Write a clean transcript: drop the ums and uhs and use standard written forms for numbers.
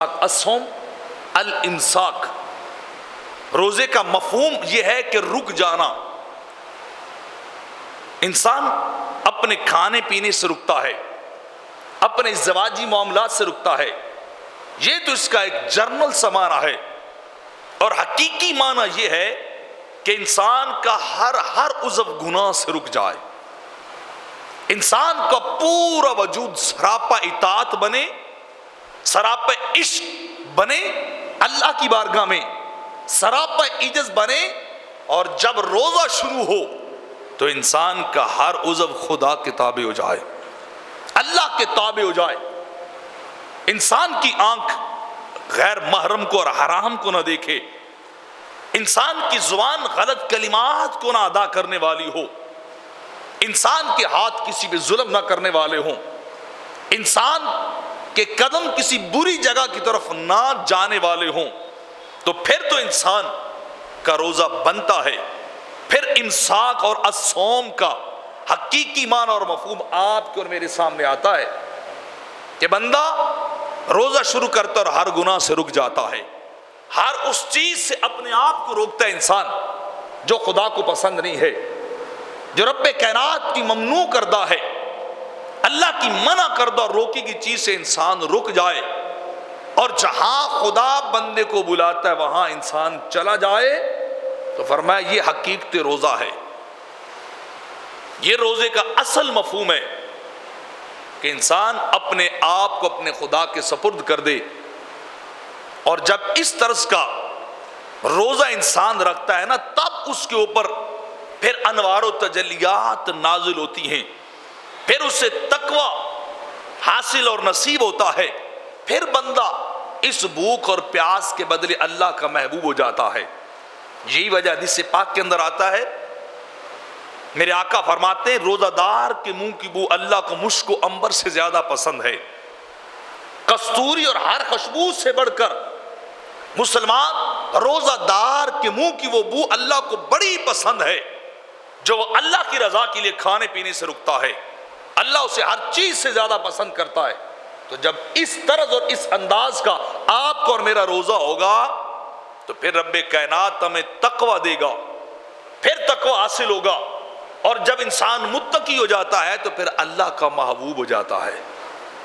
الصوم الامساک، روزے کا مفہوم یہ ہے کہ رک جانا. انسان اپنے کھانے پینے سے رکتا ہے، اپنے ازدواجی معاملات سے رکتا ہے. یہ تو اس کا ایک جرنل سا معنی ہے، اور حقیقی معنی یہ ہے کہ انسان کا ہر عضو گناہ سے رک جائے، انسان کا پورا وجود سراپا اطاعت بنے، سراپا عشق بنے اللہ کی بارگاہ میں، سراپا عجز بنے. اور جب روزہ شروع ہو تو انسان کا ہر عضو خدا کے تابع ہو جائے، اللہ کے تابع ہو جائے. انسان کی آنکھ غیر محرم کو اور حرام کو نہ دیکھے، انسان کی زبان غلط کلمات کو نہ ادا کرنے والی ہو، انسان کے ہاتھ کسی پہ ظلم نہ کرنے والے ہوں، انسان کے قدم کسی بری جگہ کی طرف نہ جانے والے ہوں. تو پھر تو انسان کا روزہ بنتا ہے. پھر امساک اور الصوم کا حقیقی معنی اور مفہوم آپ کے اور میرے سامنے آتا ہے کہ بندہ روزہ شروع کرتا اور ہر گناہ سے رک جاتا ہے، ہر اس چیز سے اپنے آپ کو روکتا ہے انسان جو خدا کو پسند نہیں ہے، جو رب کائنات کی ممنوع کردہ ہے، اللہ کی منع کردہ روکی کی چیز سے انسان رک جائے، اور جہاں خدا بندے کو بلاتا ہے وہاں انسان چلا جائے. تو فرمایا یہ حقیقت روزہ ہے، یہ روزے کا اصل مفہوم ہے کہ انسان اپنے آپ کو اپنے خدا کے سپرد کر دے. اور جب اس طرز کا روزہ انسان رکھتا ہے نا، تب اس کے اوپر پھر انوار و تجلیات نازل ہوتی ہیں، پھر اسے تقوی حاصل اور نصیب ہوتا ہے. پھر بندہ اس بھوک اور پیاس کے بدلے اللہ کا محبوب ہو جاتا ہے. یہی وجہ حدیث پاک کے اندر آتا ہے، میرے آقا فرماتے ہیں روزہ دار کے منہ کی بو اللہ کو مشک و عنبر سے زیادہ پسند ہے. کستوری اور ہر خوشبو سے بڑھ کر مسلمان روزہ دار کے منہ کی وہ بو اللہ کو بڑی پسند ہے، جو وہ اللہ کی رضا کے لیے کھانے پینے سے رکتا ہے. اللہ اسے ہر چیز سے زیادہ پسند کرتا ہے. تو جب اس طرز اور اس انداز کا آپ کو اور میرا روزہ ہوگا تو پھر رب کائنات ہمیں تقوی دے گا، پھر تقوی حاصل ہوگا. اور جب انسان متقی ہو جاتا ہے تو پھر اللہ کا محبوب ہو جاتا ہے.